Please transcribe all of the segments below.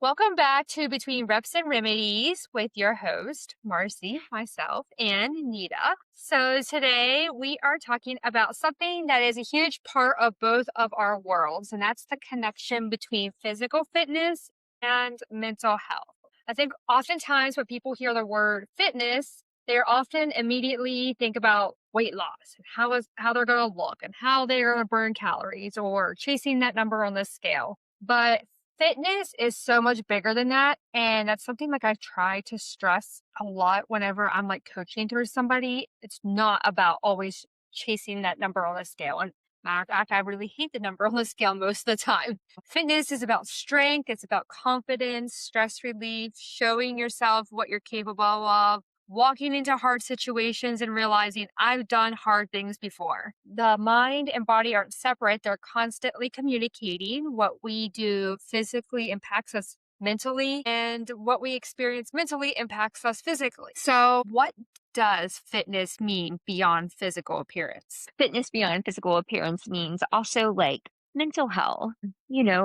Welcome back to Between Reps and Remedies with your host, Marcie, myself, and Nita. So today we are talking about something that is a huge part of both of our worlds, and that's the connection between physical fitness and mental health. I think oftentimes when people hear the word fitness, they're often immediately think about weight loss and how they're going to look and how they're going to burn calories or chasing that number on the scale. But fitness is so much bigger than that, and that's something like I try to stress a lot whenever I'm like coaching through somebody. It's not about always chasing that number on the scale. And matter of fact, I really hate the number on the scale most of the time. Fitness is about strength, it's about confidence, stress relief, showing yourself what you're capable of, walking into hard situations and realizing I've done hard things before. The mind and body aren't separate, they're constantly communicating. What we do physically impacts us mentally, and what we experience mentally impacts us physically. So, what does fitness mean beyond physical appearance? Fitness beyond physical appearance means also like mental health,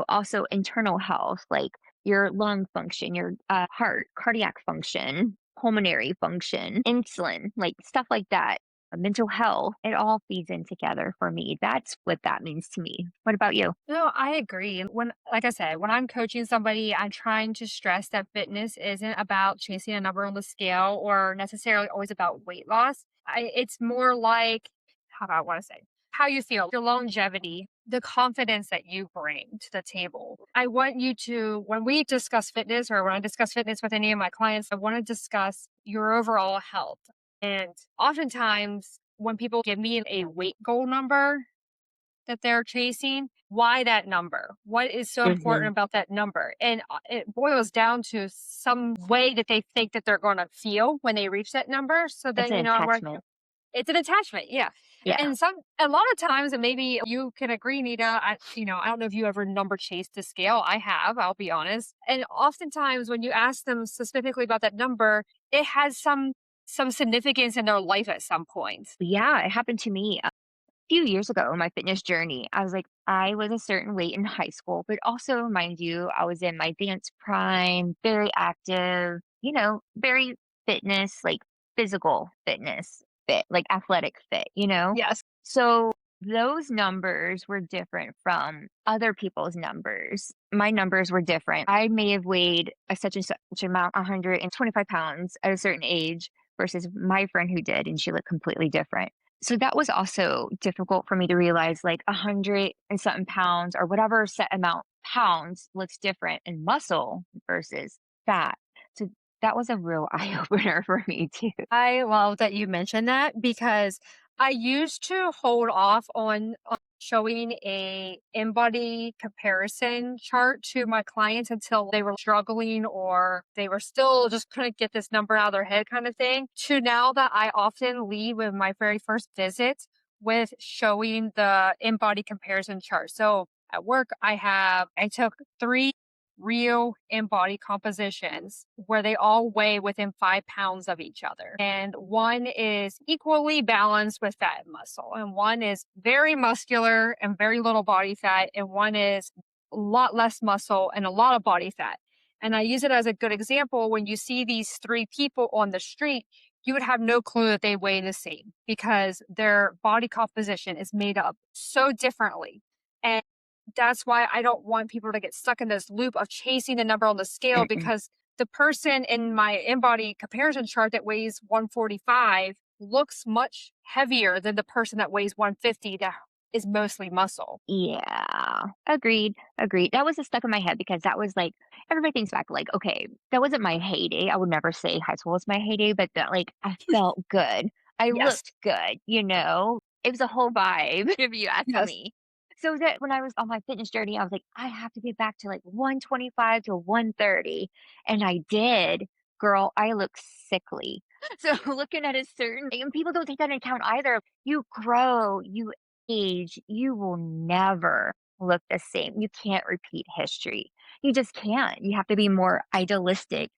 also internal health, like your lung function, your heart, cardiac function, pulmonary function, insulin, like stuff like that. Mental health, it all feeds in together for me. That's what that means to me. What about you? No, I agree. When, like I said, when I'm coaching somebody, I'm trying to stress that fitness isn't about chasing a number on the scale or necessarily always about weight loss. It's more like, how do I want to say, how you feel, your longevity, the confidence that you bring to the table. I want you to, when we discuss fitness or when I discuss fitness with any of my clients, I want to discuss your overall health. And oftentimes, when people give me a weight goal number, that they're chasing, why that number? What is so Hmm. important about that number? And it boils down to some way that they think that they're going to feel when they reach that number. So It's then, an I'm like, attachment. it's an attachment. Yeah. Yeah. And a lot of times, and maybe you can agree, Nita, I don't know if you ever number chased the scale. I have, I'll be honest. And oftentimes when you ask them specifically about that number, it has some significance in their life at some point. Yeah, it happened to me few years ago in my fitness journey. I was a certain weight in high school, but also, mind you, I was in my dance prime, very active, very fitness, like physical fitness fit, like athletic fit. Yes. So those numbers were different from other people's numbers. My numbers were different. I may have weighed a such and such amount, 125 pounds at a certain age versus my friend who did, and she looked completely different. So that was also difficult for me to realize like 100 and something pounds or whatever set amount pounds looks different in muscle versus fat. So that was a real eye opener for me too. I love that you mentioned that because I used to hold off on showing a in-body comparison chart to my clients until they were struggling or they were still just couldn't get this number out of their head kind of thing, to now that I often lead with my very first visit with showing the in-body comparison chart. So at work, I took three real in-body compositions where they all weigh within 5 pounds of each other. And one is equally balanced with fat and muscle. And one is very muscular and very little body fat. And one is a lot less muscle and a lot of body fat. And I use it as a good example. When you see these three people on the street, you would have no clue that they weigh the same because their body composition is made up so differently. And that's why I don't want people to get stuck in this loop of chasing the number on the scale, Mm-mm. because the person in my in-body comparison chart that weighs 145 looks much heavier than the person that weighs 150 that is mostly muscle. Yeah, agreed. Agreed. That was the stuck in my head because that was like everybody thinks back, like, okay, that wasn't my heyday. I would never say high school was my heyday, but that like I felt good. I Yes. looked good. It was a whole vibe, if you ask Yes. me. So that when I was on my fitness journey, I was like, I have to get back to like 125 to 130. And I did. Girl, I look sickly. So looking at a certain, and people don't take that into account either. You grow, you age, you will never look the same. You can't repeat history. You just can't. You have to be more idealistic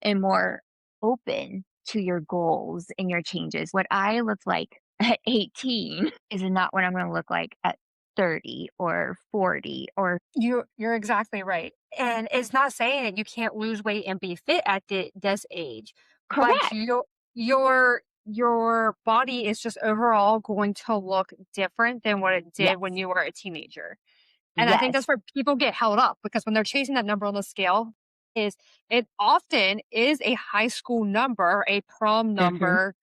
and more open to your goals and your changes. What I look like at 18 is not what I'm going to look like at 30 or 40 or You're exactly right. And it's not saying that you can't lose weight and be fit at this age, but correct. your body is just overall going to look different than what it did when Yes. you were a teenager. And I think Yes. that's where people get held up because when they're chasing that number on the scale, is it often is a high school number, a prom Mhm. number,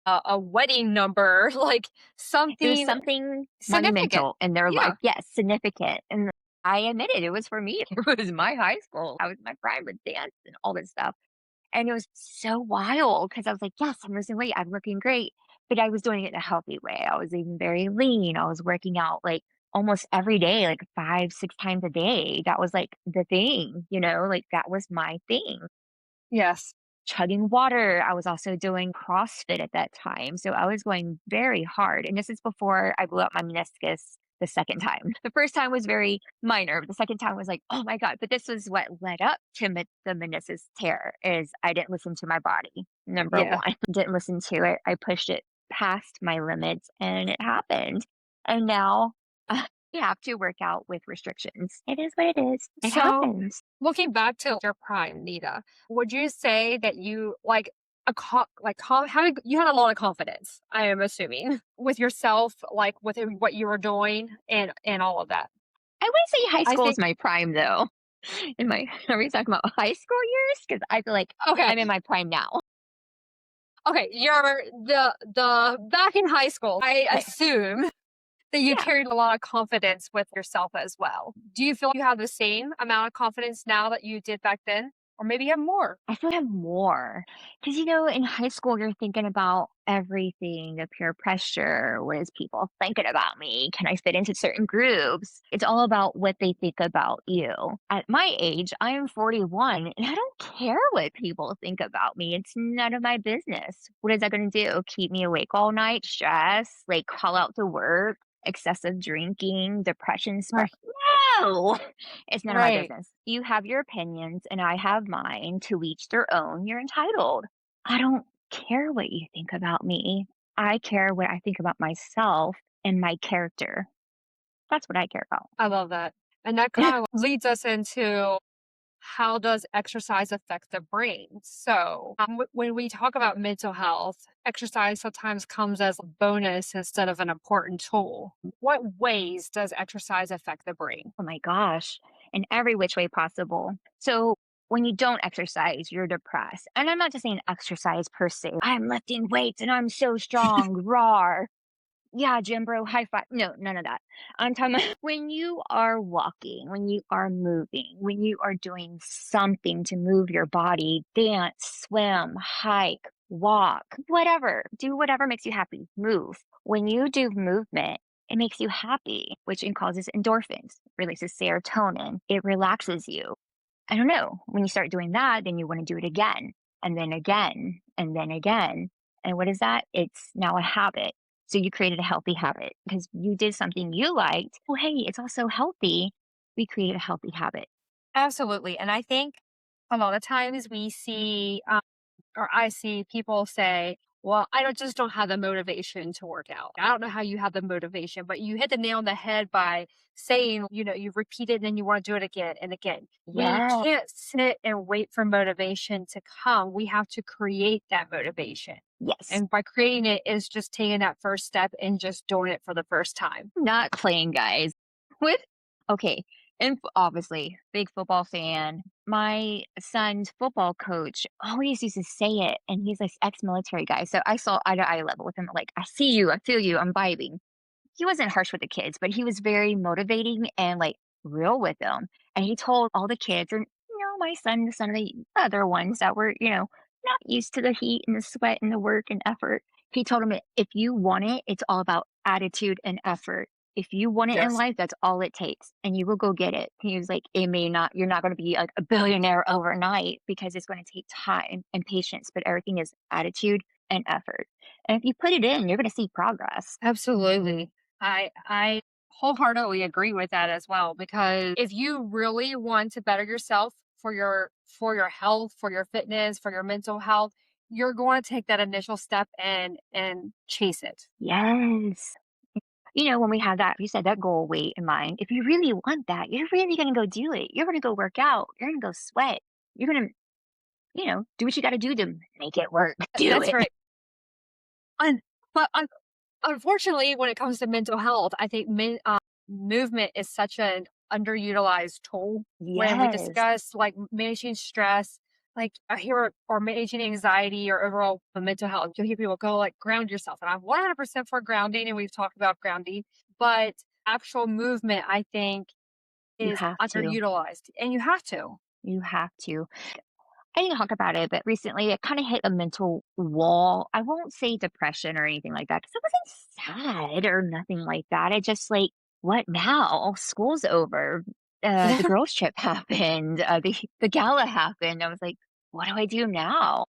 a wedding number, like It was something something significant. monumental in their life. Yeah. Yes, significant. And I admit it, it was for me. It was my high school. I was my prime with dance and all this stuff. And it was so wild because I was like, yes, I'm losing weight. I'm looking great. But I was doing it in a healthy way. I was eating very lean. I was working out like almost every day, like 5, 6 times a day. That was like the thing, like that was my thing. Yes. Chugging water. I was also doing CrossFit at that time. So I was going very hard. And this is before I blew up my meniscus the second time. The first time was very minor. But the second time was like, oh my God. But this was what led up to the meniscus tear is I didn't listen to my body. Number Yeah. one, didn't listen to it. I pushed it past my limits and it happened. And now you have to work out with restrictions. It is what it is. It So happens. looking back to your prime, Nita, would you say that you like having you had a lot of confidence, I am assuming, with yourself, like with what you were doing and all of that. I wouldn't say high I school is think my prime though. In my Are we talking about high school years? Because I feel like okay, I'm in my prime now. okay, you're the back in high school. I Right. assume that you Yeah. carried a lot of confidence with yourself as well. Do you feel you have the same amount of confidence now that you did back then, or maybe you have more? I feel like I have more. Because, in high school, you're thinking about everything, the peer pressure. What is people thinking about me? Can I fit into certain groups? It's all about what they think about you. At my age, I am 41 and I don't care what people think about me. It's none of my business. What is that going to do? Keep me awake all night, stress, like call out to work, excessive drinking, depression spread? Right. No, it's none of my Right. business. You have your opinions and I have mine, to each their own. You're entitled. I don't care what you think about me. I care what I think about myself and my character. That's what I care about. I love that. And that kind of leads us into how does exercise affect the brain? So, when we talk about mental health, exercise sometimes comes as a bonus instead of an important tool. What ways does exercise affect the brain? Oh my gosh, in every which way possible. So, when you don't exercise, you're depressed. And I'm not just saying exercise per se. I'm lifting weights and I'm so strong, raw. Yeah, gym bro, high five. No, none of that. I'm talking about when you are walking, when you are moving, when you are doing something to move your body, dance, swim, hike, walk, whatever. Do whatever makes you happy. Move. When you do movement, it makes you happy, which causes endorphins, releases serotonin. It relaxes you. I don't know. When you start doing that, then you want to do it again and then again and then again. And what is that? It's now a habit. So you created a healthy habit because you did something you liked. Well, hey, it's also healthy. We created a healthy habit. Absolutely. And I think a lot of times we see, or I see people say, well, I don't have the motivation to work out. I don't know how you have the motivation, but you hit the nail on the head by saying, you repeat it and then you want to do it again and again. We Yeah. can't sit and wait for motivation to come. We have to create that motivation. Yes. And by creating it is just taking that first step and just doing it for the first time. Not playing, guys. With okay, and obviously, big football fan. My son's football coach always used to say it, and he's this ex-military guy. So I saw eye to eye level with him. Like, I see you, I feel you, I'm vibing. He wasn't harsh with the kids, but he was very motivating and like real with them. And he told all the kids, and my son, the son of the other ones that were, not used to the heat and the sweat and the work and effort. He told them, if you want it, it's all about attitude and effort. If you want it in Yes. life, that's all it takes, and you will go get it. He was like, you're not going to be like a billionaire overnight because it's going to take time and patience, but everything is attitude and effort. And if you put it in, you're going to see progress. Absolutely. I wholeheartedly agree with that as well because if you really want to better yourself for your health, for your fitness, for your mental health, you're going to take that initial step and chase it. Yes. when we have that, you said that goal weight in mind, if you really want that, you're really going to go do it. You're going to go work out. You're going to go sweat. You're going to, do what you got to do to make it work. Do That's it. right. Un- but unfortunately, when it comes to mental health, I think movement is such an underutilized tool when we Yes. discuss like managing stress. Like I hear, or managing anxiety or overall mental health. You'll hear people go like ground yourself, and I'm 100% for grounding, and we've talked about grounding. But actual movement, I think, You is have to. underutilized, and you have to. You have to. I didn't talk about it, but recently it kind of hit a mental wall. I won't say depression or anything like that because I wasn't sad or nothing like that. I just like, what now? School's over. The girls' trip happened. The gala happened. I was like, what do I do now?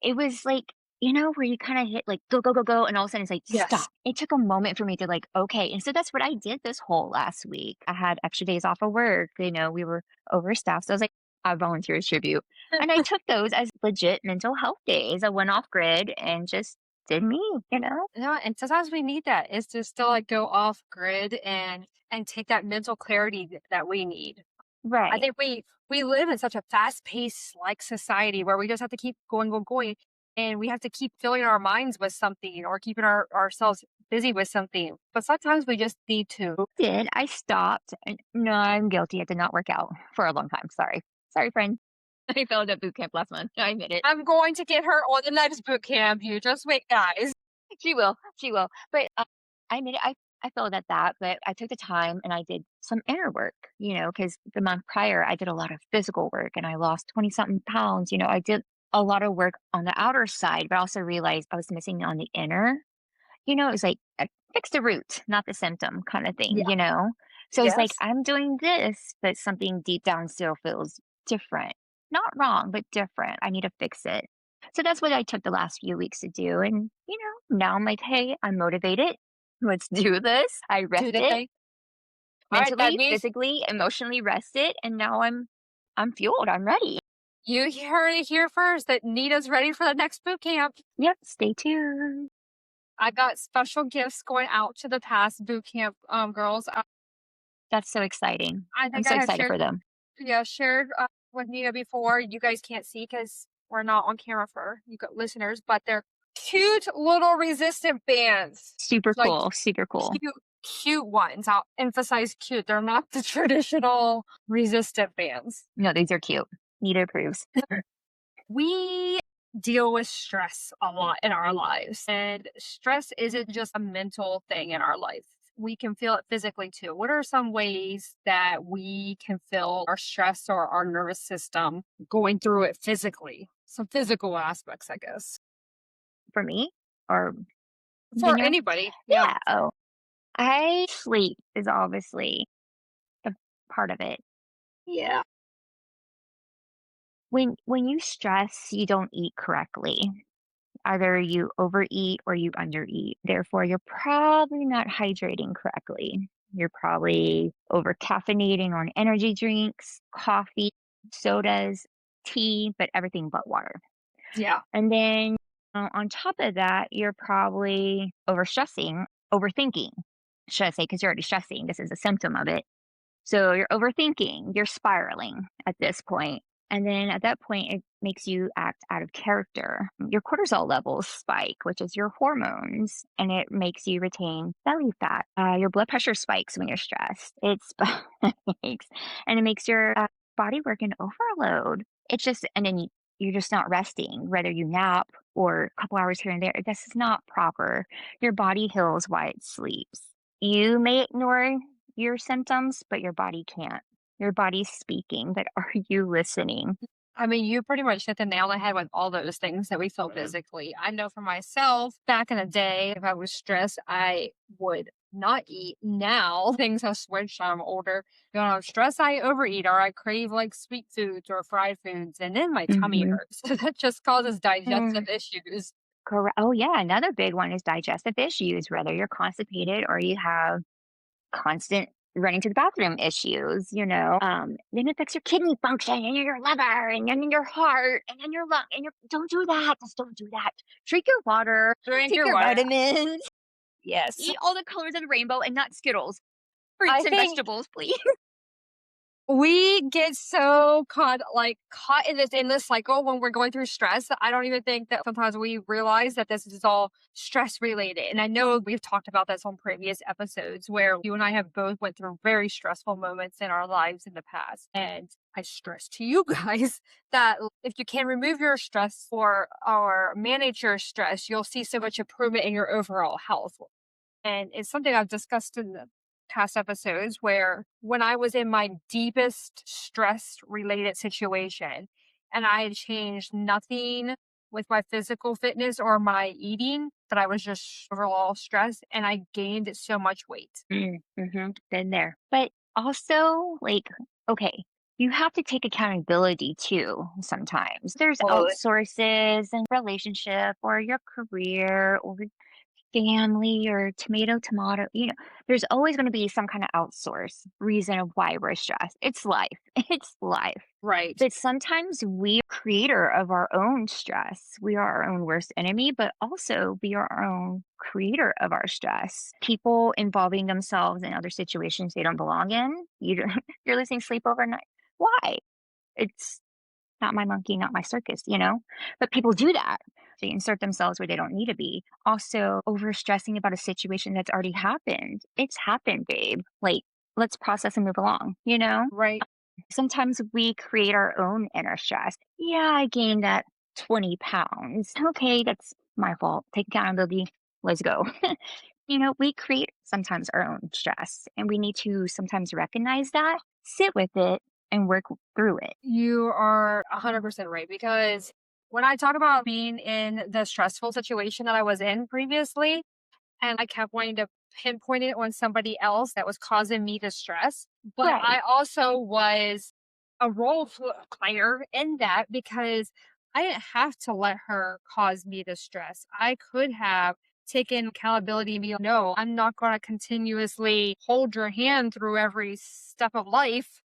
It was like, where you kind of hit like go, go, go, go. And all of a sudden it's like, Yes. stop. It took a moment for me to like, okay. And so that's what I did this whole last week. I had extra days off of work. We were overstaffed. So I was like, I volunteer as tribute. And I took those as legit mental health days. I went off grid and just did me. No, and sometimes we need that is to still like go off grid and take that mental clarity that we need. I Right. think we live in such a fast-paced, like, society where we just have to keep going, going, going, and we have to keep filling our minds with something or keeping ourselves busy with something. But sometimes we just need to. Did I stopped? No, I'm guilty. I did not work out for a long time. Sorry. Sorry, friend. I failed at boot camp last month. I admit it. I'm going to get her on the next boot camp. You just wait, guys. She will. She will. But I admit it. I failed at that, but I took the time and I did some inner work, because the month prior I did a lot of physical work and I lost 20 something pounds. I did a lot of work on the outer side, but I also realized I was missing on the inner. It was like fix the root, not the symptom kind of thing. So it's like Yes. I'm doing this, but something deep down still feels different. Not wrong, but different. I need to fix it. So that's what I took the last few weeks to do. And, now I'm like, hey, I'm motivated. Let's do this. I Do the rested thing. All right, that mentally, means physically, emotionally rested. And now I'm fueled. I'm ready. you heard it here first that Nita's ready for the next boot camp. Yep. Stay tuned. I got special gifts going out to the past boot camp girls. That's so exciting. I I'm think I so have excited for them. shared with Nita before. You guys can't see because we're not on camera for you got listeners, but they're cute little resistant bands, Super like cool. Super cool. cute, cute ones. I'll emphasize cute. They're not the traditional resistant bands. No, these are cute. Nita approves. We deal with stress a lot in our lives, and stress isn't just a mental thing in our life. We can feel it physically too. What are some ways that we can feel our stress or our nervous system going through it physically? Some physical aspects, I guess, For me or for general? anybody. Yeah. Yeah. Oh, I sleep is obviously a part of it. Yeah. When you stress, you don't eat correctly. Either you overeat or you undereat. Therefore, you're probably not hydrating correctly. You're probably over caffeinating on energy drinks, coffee, sodas, tea, but everything but water. Yeah. And then on top of that, you're probably overstressing, overthinking, should I say, because you're already stressing. This is a symptom of it. So you're overthinking, you're spiraling at this point. And then at that point, it makes you act out of character. Your cortisol levels spike, which is your hormones, and it makes you retain belly fat. Your blood pressure spikes when you're stressed. It spikes, and it makes your body work in overload. It's just, and then you're just not resting, whether you nap or a couple hours here and there. This is not proper. Your body heals while it sleeps. You may ignore your symptoms, but your body can't. Your body's speaking, but are you listening? I mean, you pretty much hit the nail on the head with all those things that we feel physically. I know for myself, back in the day, if I was stressed, I would not eat. Now things have switched. I'm older. When I'm stressed, I overeat or I crave like sweet foods or fried foods, and then my tummy Hmm. hurts. That just causes digestive issues. Correct. Oh, yeah. Another big one is digestive issues, whether you're constipated or you have constant running to the bathroom issues. Then it affects your kidney function and your liver and then your heart and then your lung and don't do that. Just don't do that. Drink your water, Drink take your your water. vitamins. Yes. Eat all the colors of the rainbow and not Skittles. I Fruits and think vegetables, please. we get so caught in this endless cycle when we're going through stress that I don't even think that sometimes we realize that this is all stress related. And I know we've talked about this on previous episodes where you and I have both went through very stressful moments in our lives in the past. And I stress to you guys that if you can remove your stress or manage your stress, you'll see so much improvement in your overall health. And it's something I've discussed in the past episodes where when I was in my deepest stress related situation and I had changed nothing with my physical fitness or my eating, but I was just overall stressed and I gained so much weight. Been there. But also, like, okay, you have to take accountability too sometimes. There's Oh, outsources and relationship or your career or family or tomato, there's always going to be some kind of outsource reason of why we're stressed. It's life. It's life. right. But sometimes we are creator of our own stress. We are our own worst enemy, but also we are our own creator of our stress. People involving themselves in other situations they don't belong in. You're losing sleep overnight. Why? It's not my monkey, not my circus. But people do that. They insert themselves where they don't need to be. Also, over stressing about a situation that's already happened. It's happened, babe. Like, let's process and move along. Right. Sometimes we create our own inner stress. Yeah, I gained that 20 pounds. Okay, that's my fault. Take accountability. Let's go. We create sometimes our own stress, and we need to sometimes recognize that, sit with it, and work through it. You are 100% right because when I talk about being in the stressful situation that I was in previously, and I kept wanting to pinpoint it on somebody else that was causing me the stress. But Right. I also was a player in that because I didn't have to let her cause me the stress. I could have taken accountability and be like, no, I'm not going to continuously hold your hand through every step of life.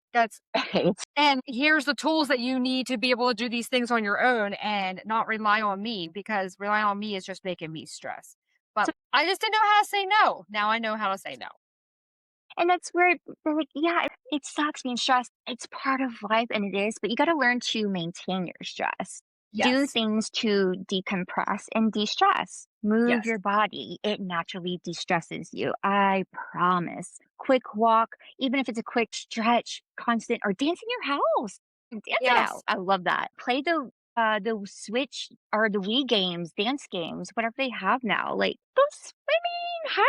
Right. And here's the tools that you need to be able to do these things on your own and not rely on me because relying on me is just making me stress. But I just didn't know how to say no. Now I know how to say no. And that's where they're like, yeah, it sucks being stressed. It's part of life and it is, but you got to learn to maintain your stress. Do Yes. things to decompress and de stress. Move Yes. your body. It naturally de stresses you. I promise. Quick walk, even if it's a quick stretch, constant, or dance in your house. Dance it out. Yes. I love that. Play the Switch or the Wii games, dance games, whatever they have now. Like go swimming,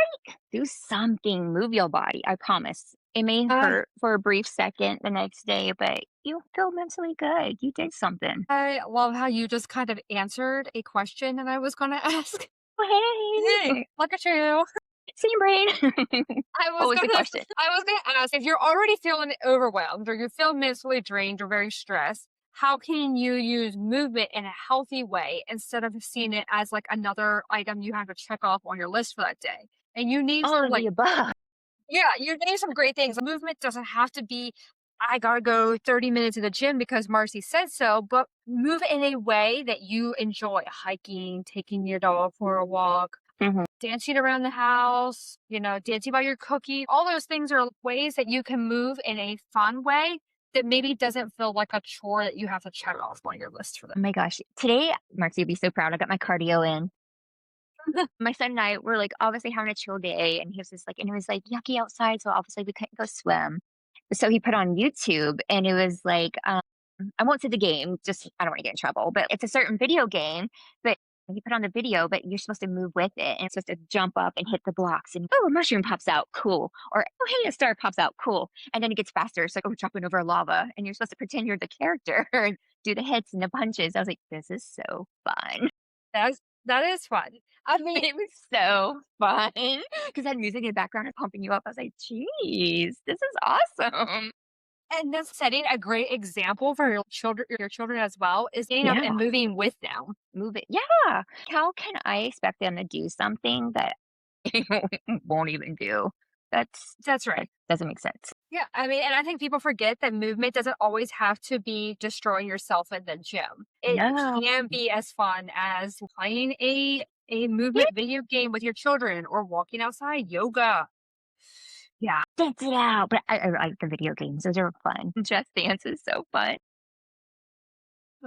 do something, move your body. I promise. It may I hurt for a brief second the next day, but you'll feel mentally good. You did something. I love how you just kind of answered a question that I was going to ask. Oh, Hey, hey, look at you. same brain. I What was was the gonna question? I was gonna ask if you're already feeling overwhelmed or you feel mentally drained or very stressed, how can you use movement in a healthy way instead of seeing it as like another item you have to check off on your list for that day? And you need All some of the above. yeah, you name some great things. Movement doesn't have to be, I gotta go 30 minutes to the gym because Marcy said so, but move in a way that you enjoy hiking, taking your dog for a walk, Mhm. dancing around the house, dancing by your cookie. All those things are ways that you can move in a fun way that maybe doesn't feel like a chore that you have to check off on your list for Oh my gosh. Today, Marcy would be so proud. I got my cardio in. them. My son and I were like obviously having a chill day, and he was just like, and it was like yucky outside, so obviously we couldn't go swim. So he put on YouTube, and it was like, I won't say the game, just I don't want to get in trouble, but it's a certain video game. But he put on the video, but you're supposed to move with it, and it's supposed to jump up and hit the blocks, and oh, a mushroom pops out, cool, or oh, hey, a star pops out, cool, and then it gets faster. It's like oh, jumping over lava, and you're supposed to pretend you're the character and do the hits and the punches. I was like, this is so fun. That is fun. I mean, It was so fun because that music in the background and pumping you up. I was like, "Geez, this is awesome." and that's setting a great example for your children as well is getting up Yeah, and moving with them. move it. Yeah. How can I expect them to do something that they won't even do? That's That right. doesn't make sense. Yeah, I mean, and I think people forget that movement doesn't always have to be destroying yourself in the gym. It No. can be as fun as playing a a Yeah. movement video game with your children or walking outside, yoga. Yeah. Dance it out. But I like the video games. Those are fun. Just Dance is so fun.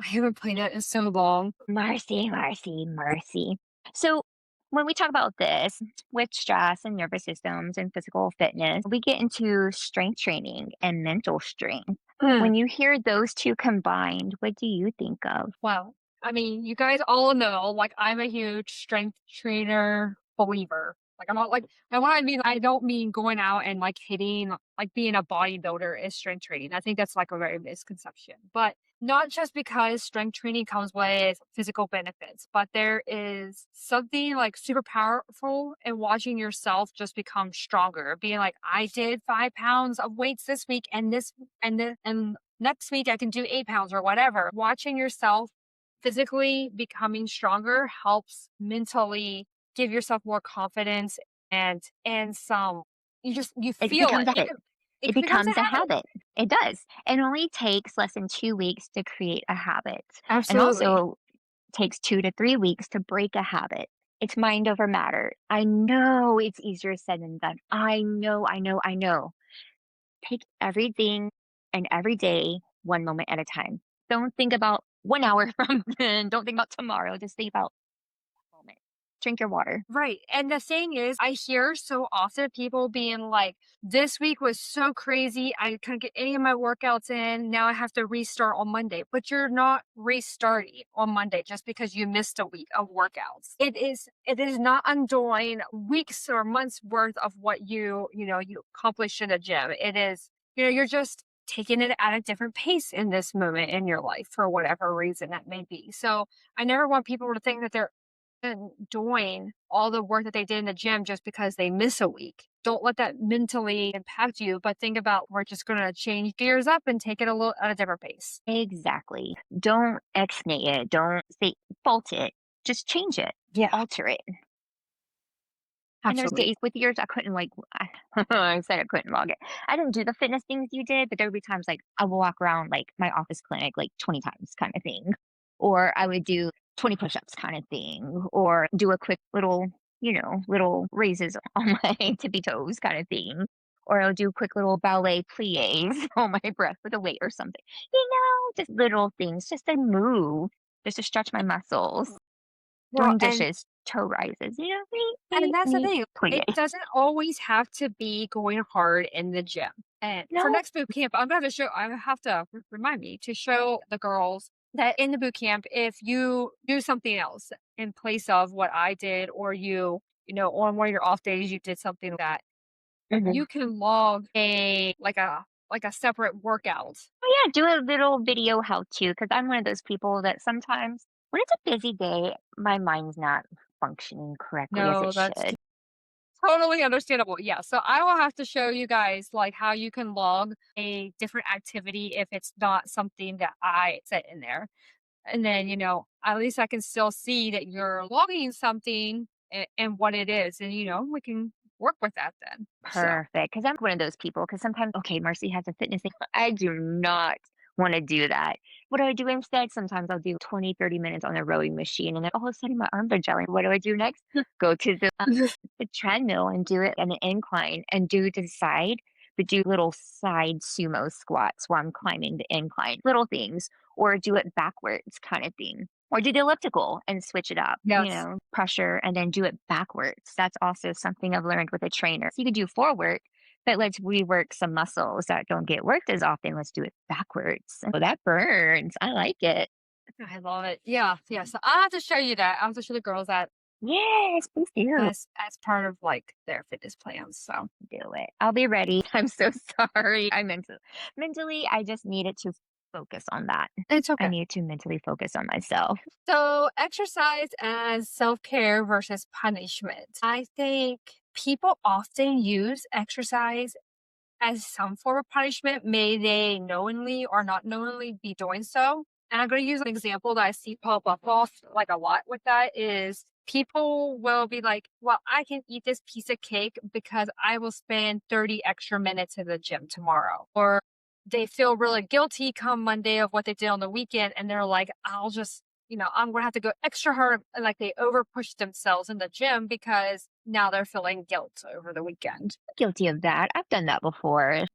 I haven't played that in so long. Marcy, Marcy, Marcy. So, when we talk about this with stress and nervous systems and physical fitness, we get into strength training and mental strength. Mm, When you hear those two combined, what do you think of? wow. I mean, you guys all know, like, I'm a huge strength trainer believer. Like, I'm not like, and what I mean, I don't mean going out and like hitting, like being a bodybuilder is strength training. I think that's like a very misconception. But not just because strength training comes with physical benefits, but there is something like super powerful in watching yourself just become stronger. Being like, I did 5 pounds of weights this week, and next week I can do 8 pounds or whatever. Watching yourself physically becoming stronger helps mentally give yourself more confidence and some you It feel becomes it. a habit. It It becomes a becomes a habit. habit. It does. It only takes less than 2 weeks to create a habit, and Absolutely. also takes 2 to 3 weeks to break a habit. It's mind over matter. I know it's easier said than done. I know, I know, I know. Take everything and every day one moment at a time. Don't think about 1 hour from then. Don't think about tomorrow. Just think about that moment. Drink your water. Right. And the thing is, I hear so often people being like, this week was so crazy. I couldn't get any of my workouts in. Now I have to restart on Monday. But you're not restarting on Monday just because you missed a week of workouts. It is not undoing weeks or months worth of what you accomplished in the gym. It is, you're just taking it at a different pace in this moment in your life for whatever reason that may be. So I never want people to think that they're and doing all the work that they did in the gym just because they miss a week. Don't let that mentally impact you, but think about we're just going to change gears up and take it a little at a different pace. Exactly. Don't exnate it. Don't say fault it. Just change it. Yeah, Alter it. And there's absolutely. days with years I couldn't like I said I couldn't log it. I didn't do the fitness things you did, but there would be times like I would walk around like my office clinic like 20 times kind of thing. Or I would do 20 push-ups kind of thing. Or do a quick little, little raises on my tippy toes kind of thing. Or I'll do quick little ballet plies on my breath with a weight or something. Just little things, just to move, just to stretch my muscles. Well, Doing and dishes, toe rises, and that's the neat thing. It plie. doesn't always have to be going hard in the gym. And for No. next boot camp, I'm going to show, I have to remind me to show the girls that in the boot camp, if you do something else in place of what I did, or on one of your off days, you did something that Mhm. you can log a separate workout. Oh, yeah, do a little video how to, because I'm one of those people that sometimes when it's a busy day, my mind's not functioning correctly as it No, that's should. totally understandable. Yeah. So I will have to show you guys like how you can log a different activity if it's not something that I set in there. And then, at least I can still see that you're logging something and what it is. And, we can work with that then. So, Perfect, because 'cause I'm one of those people. Because sometimes okay, Marcy has a fitness thing. I do not wanna do that. What do I do instead? Sometimes I'll do 20, 30 minutes on a rowing machine, and then all of a sudden my arms are gelling. What do I do next? Go to the treadmill and do it at an incline and do the side, but do little side sumo squats while I'm climbing the incline, little things, or do it backwards kind of thing. Or do the elliptical and switch it up, yes. pressure and then do it backwards. That's also something I've learned with a trainer. So you could do forward, but let's rework some muscles that don't get worked as often. Let's do it backwards. Oh, that burns. I like it. I love it. Yeah. Yeah. So I have to show you that. I have to show the girls that Yes, please do. as part of like their fitness plans. So Do it. I'll be ready. I'm so sorry. Mentally, I just needed to focus on that. it's I okay. need to mentally focus on myself. So, exercise as self care versus punishment. I think people often use exercise as some form of punishment, may they knowingly or not knowingly be doing so. And I'm going to use an example that I see pop up off like a lot with that is people will be like, well, I can eat this piece of cake because I will spend 30 extra minutes in the gym tomorrow. Or they feel really guilty come Monday of what they did on the weekend. And they're like, I'll just I'm going to have to go extra hard. Like they over push themselves in the gym because now they're feeling guilt over the weekend. Guilty of that. I've done that before.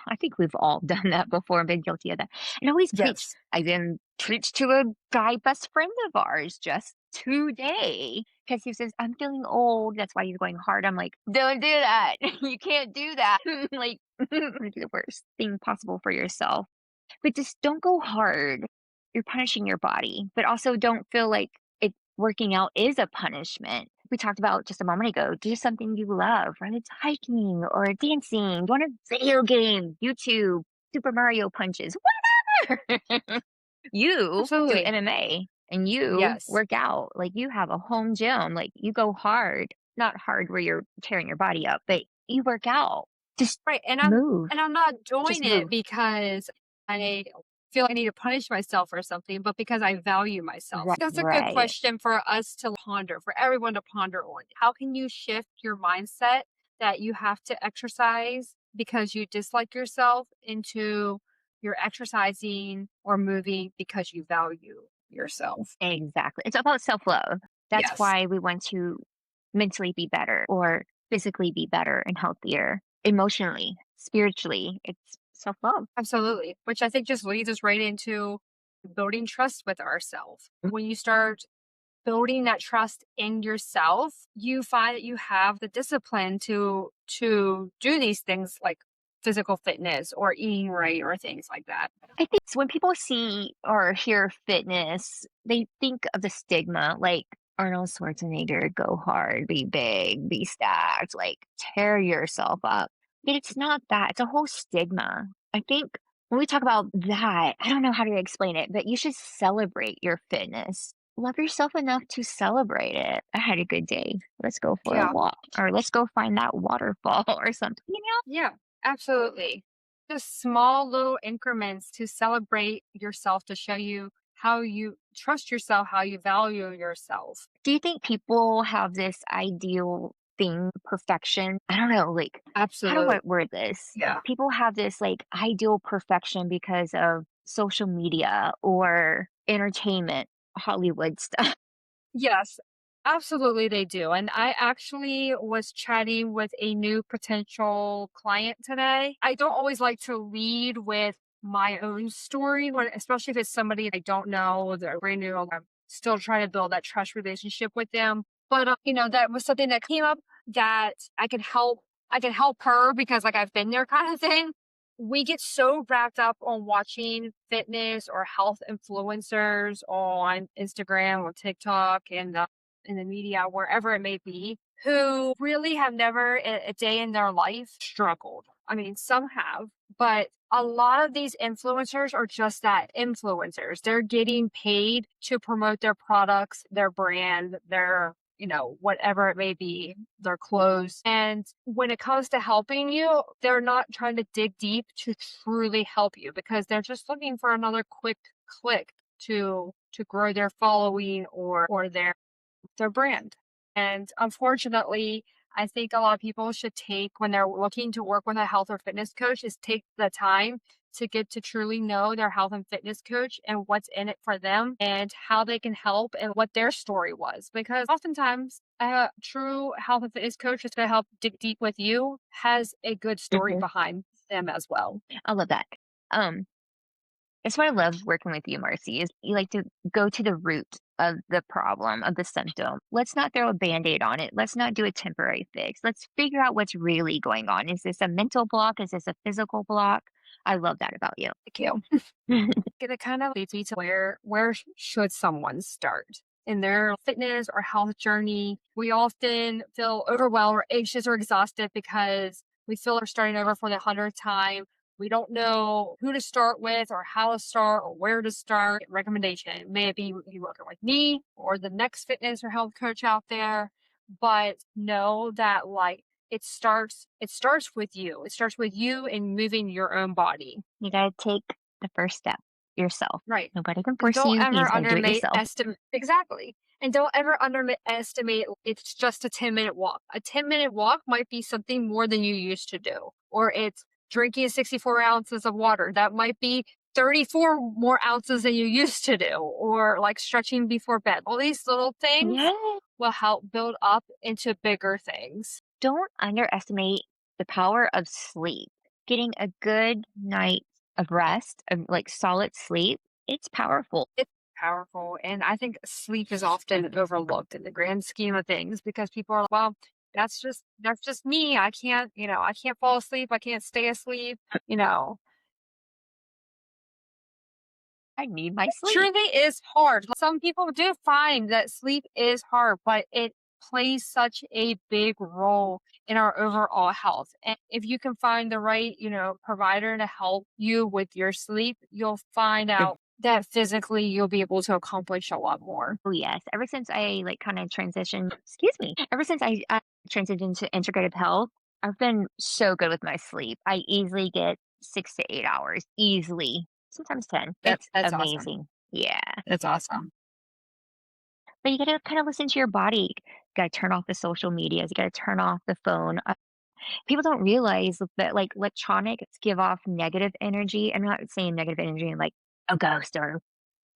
I think we've all done that before and been guilty of that. And always preach. Yes. I even preached to a guy best friend of ours just today because he says, I'm feeling old. That's why he's going hard. I'm like, don't do that. You can't do that. Like, do the worst thing possible for yourself. But just don't go hard. You're punishing your body, but also don't feel like it working out is a punishment. We talked about just a moment ago, do something you love, whether it's hiking or dancing, go on a video game, YouTube, Super Mario punches, whatever. You do Absolutely. MMA and you Yes. work out. Like you have a home gym. Like you go hard, not hard where you're tearing your body up, but you work out. Just Right, move. and I'm not doing Just it move. because I feel I need to punish myself or something, but because I value myself. Right. That's a good Right. question for us to ponder, for everyone to ponder on. How can you shift your mindset that you have to exercise because you dislike yourself into you're exercising or moving because you value yourself? Exactly. It's about self-love. That's Yes. why we want to mentally be better or physically be better and healthier, emotionally, spiritually. It's self-love. Absolutely. Which I think just leads us right into building trust with ourselves. When you start building that trust in yourself, you find that you have the discipline to do these things like physical fitness or eating right or things like that. I think when people see or hear fitness, they think of the stigma like Arnold Schwarzenegger, go hard, be big, be stacked, like tear yourself up. But it's not that. It's a whole stigma. I think when we talk about that, I don't know how to explain it, but you should celebrate your fitness. Love yourself enough to celebrate it. I had a good day. Let's go for a Yeah. walk or let's go find that waterfall or something, you know? Yeah, absolutely. Just small little increments to celebrate yourself to show you how you trust yourself, how you value yourself. Do you think people have this ideal thing, perfection? I don't know, like, how do I Absolutely. word this? Yeah. People have this like ideal perfection because of social media or entertainment, Hollywood stuff. Yes, absolutely they do. And I actually was chatting with a new potential client today. I don't always like to lead with my own story, especially if it's somebody I don't know, they're brand new. I'm still trying to build that trust relationship with them. But that was something that came up that I could help. I could help her because like I've been there kind of thing. We get so wrapped up on watching fitness or health influencers on Instagram or TikTok and in the media, wherever it may be, who really have never a day in their life struggled. I mean, some have, but a lot of these influencers are just that influencers. They're getting paid to promote their products, their brand, their whatever it may be, their clothes. And when it comes to helping you, they're not trying to dig deep to truly help you because they're just looking for another quick click to grow their following or their brand. And unfortunately, I think a lot of people should take when they're looking to work with a health or fitness coach is take the time to get to truly know their health and fitness coach and what's in it for them and how they can help and what their story was. Because oftentimes a true health and fitness coach that's going to help dig deep with you has a good story Mhm. behind them as well. I love that. Um, That's why I love working with you, Marcy, is you like to go to the root of the problem, of the symptom. Let's not throw a band-aid on it. Let's not do a temporary fix. Let's figure out what's really going on. Is this a mental block? Is this a physical block? I love that about you. Thank you. It kind of leads me to where should someone start in their fitness or health journey? We often feel overwhelmed or anxious or exhausted because we feel we're starting over for the 100th time. We don't know who to start with or how to start or where to start. Recommendation. May it be you working with me or the next fitness or health coach out there, but know that like it starts with you. It starts with you in moving your own body. You gotta take the first step yourself. Right. Nobody can And force don't you. You ever just gotta do it yourself. underestimate exactly. And don't ever underestimate it's just a 10-minute walk. A 10-minute walk might be something more than you used to do. Or it's drinking 64 ounces of water. That might be 34 more ounces than you used to do, or like stretching before bed. All these little things Yeah. will help build up into bigger things. Don't underestimate the power of sleep. Getting a good night of rest, of like solid sleep, it's powerful. It's powerful. And I think sleep is often overlooked in the grand scheme of things because people are like, well, that's just me. I can't, I can't fall asleep. I can't stay asleep, you know. I need my sleep. Truly is hard. Some people do find that sleep is hard, but it plays such a big role in our overall health. And if you can find the right, provider to help you with your sleep, you'll find out that physically you'll be able to accomplish a lot more. Oh, yes. Ever since I like kind of transitioned, excuse me, ever since I transitioned into integrative health, I've been so good with my sleep. I easily get 6 to 8 hours, easily, sometimes 10. That's It's that's awesome. amazing. Yeah. That's awesome. But you got to kind of listen to your body. You got to turn off the social medias. You got to turn off the phone. People don't realize that like electronics give off negative energy. I'm not saying negative energy and like a ghost or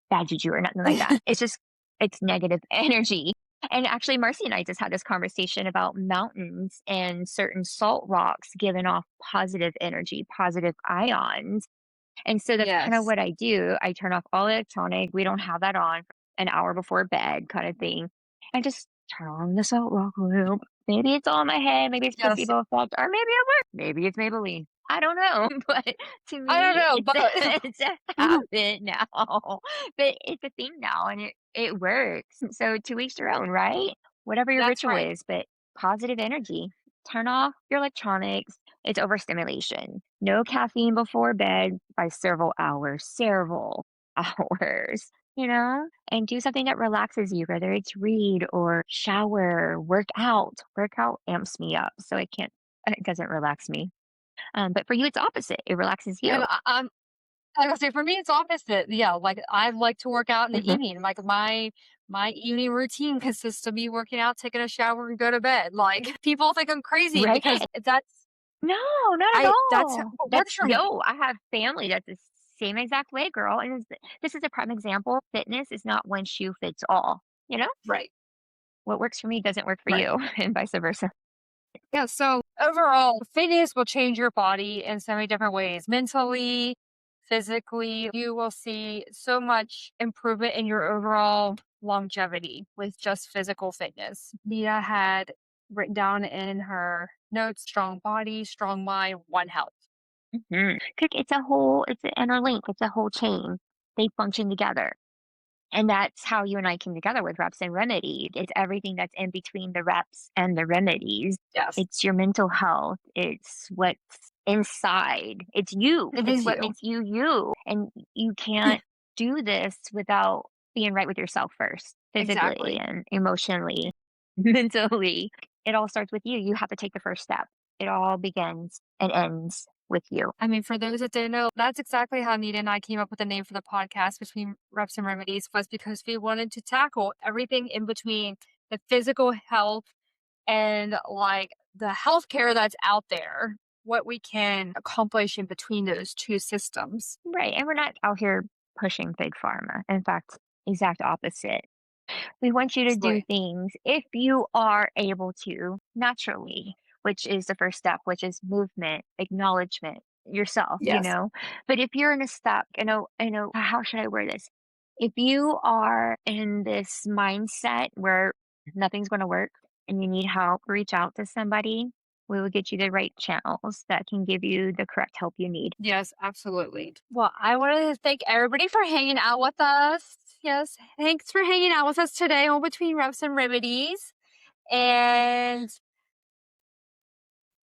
bad juju or nothing like that. It's just it's negative energy. And actually, Marcy and I just had this conversation about mountains and certain salt rocks giving off positive energy, positive ions. And so that's kind of Yes. what I do. I turn off all electronic. We don't have that on an hour before bed, kind of thing. And just turn on the salt rock loop. Maybe it's all in my head. Maybe it's Yes. placebo effect, or maybe it works. Maybe it's Maybelline. I don't know. But to I don't me, know, it's but it's a habit now. But it's a thing now, and it works. So to each their own, right? Whatever your that's ritual right. is, but positive energy. Turn off your electronics. It's overstimulation. No caffeine before bed by several hours, and do something that relaxes you, whether it's read or shower, work out. Work out amps me up, so it doesn't relax me. But for you, it's opposite. It relaxes And you. I would say for me, it's opposite. Yeah, like I like to work out in the Hmm. evening. Like my evening routine consists of me working out, taking a shower, and go to bed. Like people think I'm crazy Right? because No, not at that's all. what works That's for me. yo, I have family that's the same exact way, girl. And this is a prime example. Fitness is not one shoe fits all. You know, Right. what works for me doesn't work for Right. you, and vice versa. Yeah. So overall, fitness will change your body in so many different ways. Mentally, physically, you will see so much improvement in your overall longevity with just physical fitness. Nia had written down in her notes strong body, strong mind, one health. Mhm. 'Cause it's an interlink, it's a whole chain. They function together. And that's how you and I came together with reps and remedies. It's everything that's in between the reps and the remedies. Yes, It's your mental health. It's what's inside. It's you. it It's is what you. makes you you. And you can't do this without being right with yourself first, physically Exactly. and emotionally, mentally. It all starts with you. You have to take the first step. It all begins and ends with you. I mean, for those that didn't know, that's exactly how Nita and I came up with the name for the podcast, Between Reps and Remedies, was because we wanted to tackle everything in between the physical health and like the healthcare that's out there, what we can accomplish in between those two systems. Right. And we're not out here pushing big pharma. In fact, exact opposite. We want you to do Absolutely. things if you are able to naturally, which is the first step, which is movement, acknowledgement, yourself, Yes. But if you're in a stuck, how should I word this? If you are in this mindset where nothing's going to work and you need help, reach out to somebody. We will get you the right channels that can give you the correct help you need. Yes, absolutely. Well, I wanted to thank everybody for hanging out with us. Yes, thanks for hanging out with us today on Between Reps and Remedies. And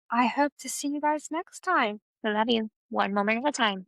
I hope to see you guys next time. I love you. One moment at a time.